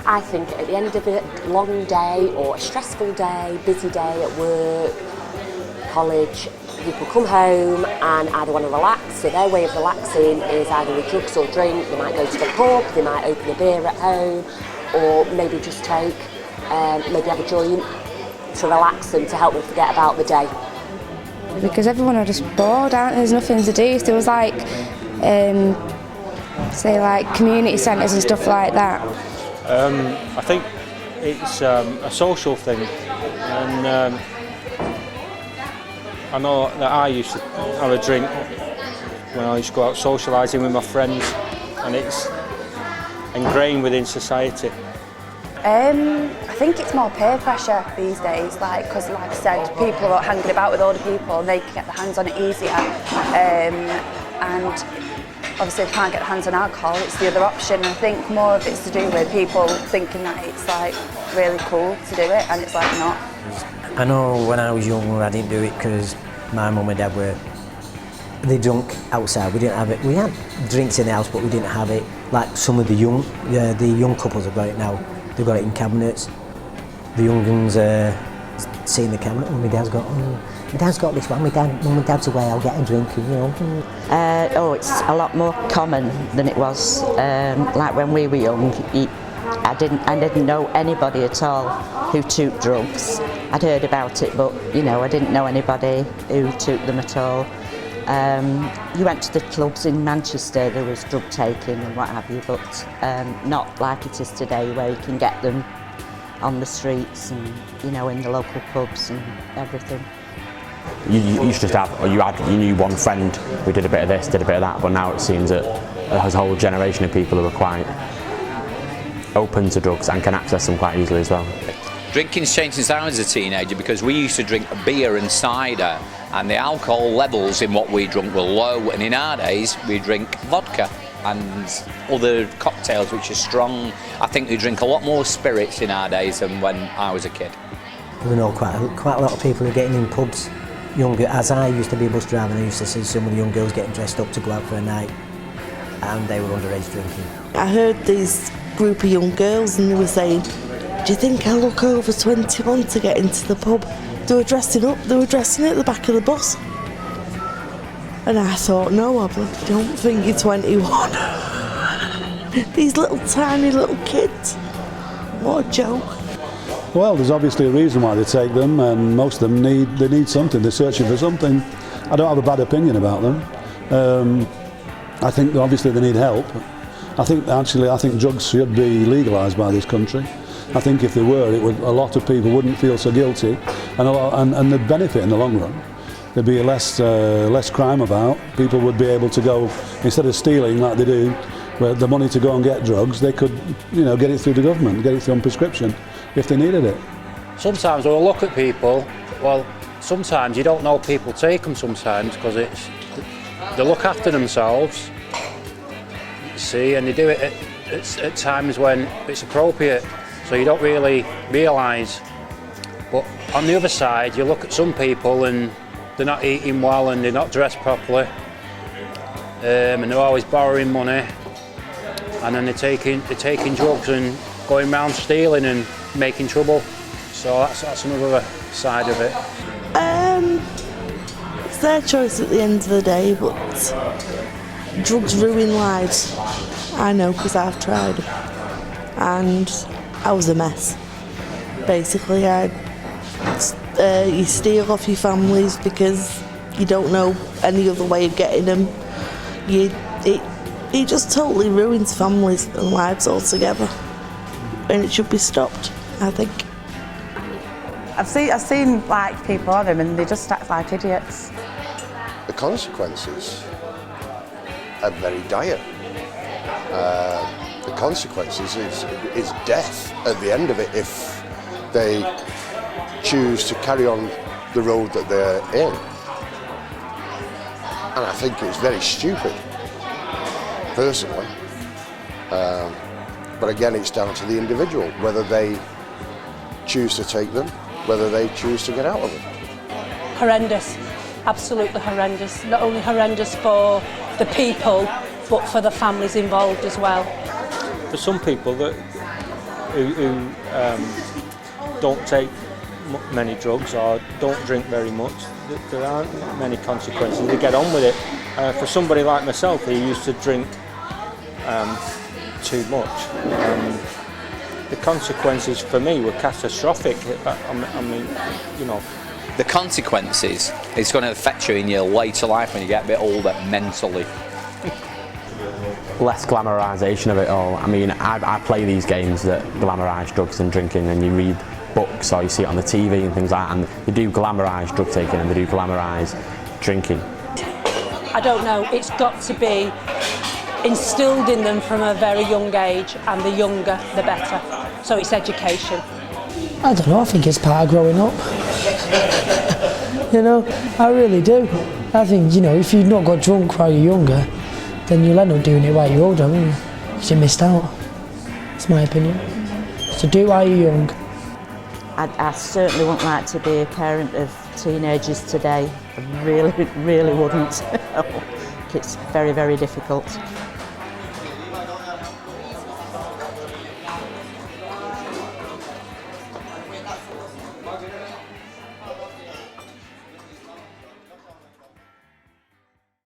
I think at the end of a long day or a stressful day, busy day at work, college, people come home and either want to relax, so their way of relaxing is either with drugs or drink. They might go to the pub, they might open a beer at home, or maybe just take, maybe have a joint to relax and to help them forget about the day. Because everyone are just bored, aren't they? There's nothing to do. If there was like, say like community centres and stuff like that. I think it's a social thing, and I know that I used to have a drink when I used to go out socialising with my friends, and it's ingrained within society. I think it's more peer pressure these days, because like I said, people are hanging about with older people and they can get their hands on it easier. And obviously if they can't get their hands on alcohol, it's the other option. I think more of it's to do with people thinking that it's like really cool to do it, and it's like not. I know when I was younger I didn't do it because my mum and dad they drunk outside. We didn't have it. We had drinks in the house, but we didn't have it like some of the young couples have got it now. They've got it in cabinets. The young ones seeing the cabinet. Oh, my dad's got this one. Mum and dad's away. I'll get a drink. You know. It's a lot more common than it was. Like when we were young, I didn't know anybody at all who took drugs. I'd heard about it, but I didn't know anybody who took them at all. You went to the clubs in Manchester, there was drug taking and what have you, but not like it is today, where you can get them on the streets and in the local pubs and everything. You used to have, or you knew one friend who did a bit of this, did a bit of that, but now it seems that there's a whole generation of people who are quite open to drugs and can access them quite easily as well. Drinking's changed since I was a teenager, because we used to drink beer and cider, and the alcohol levels in what we drank were low, and in our days we drink vodka and other cocktails which are strong. I think we drink a lot more spirits in our days than when I was a kid. We know quite a lot of people who are getting in pubs younger. As I used to be a bus driver, and I used to see some of the young girls getting dressed up to go out for a night, and they were underage drinking. I heard these group of young girls and they were saying, do you think I look over 21 to get into the pub? They were dressing up, they were dressing at the back of the bus. And I thought, no, I don't think you're 21. These little tiny little kids. What a joke. Well, there's obviously a reason why they take them, and most of them need something. They're searching for something. I don't have a bad opinion about them. I think obviously they need help. I think drugs should be legalised by this country. I think if they were, a lot of people wouldn't feel so guilty, and they'd benefit in the long run. There'd be less crime about. People would be able to go, instead of stealing like they do, the money to go and get drugs, they could, get it through the government, get it through on prescription if they needed it. Sometimes when I look at people, sometimes you don't know people take them sometimes because they look after themselves, see, and they do it at times when it's appropriate. So you don't really realise. But on the other side, you look at some people and they're not eating well and they're not dressed properly, and they're always borrowing money, and then they're taking drugs and going around stealing and making trouble. So that's another side of it. It's their choice at the end of the day, but drugs ruin lives. I know, because I've tried them. And I was a mess. Basically, you steal off your families because you don't know any other way of getting them. It just totally ruins families and lives altogether, and it should be stopped, I think. I've seen like people on them and they just act like idiots. The consequences are very dire. The consequences is death at the end of it if they choose to carry on the road that they're in. And I think it's very stupid, personally. But again, it's down to the individual, whether they choose to take them, whether they choose to get out of them. Horrendous, absolutely horrendous. Not only horrendous for the people, but for the families involved as well. For some people, who don't take many drugs or don't drink very much, there aren't many consequences. They get on with it. For somebody like myself who used to drink too much, the consequences for me were catastrophic. I mean, you know. The consequences, it's going to affect you in your later life when you get a bit older mentally. Less glamorisation of it all. I mean, I play these games that glamorise drugs and drinking, and you read books or you see it on the TV and things like that, and they do glamorise drug taking and they do glamorise drinking. I don't know, it's got to be instilled in them from a very young age, and the younger the better. So it's education. I don't know, I think it's part of growing up. You know, I really do. I think, you know, if you've not got drunk while you're younger, then you'll end up doing it while you're older, won't you? Because you missed out. That's my opinion. So do it while you're young. I certainly wouldn't like to be a parent of teenagers today. I really, really wouldn't. It's very, very difficult.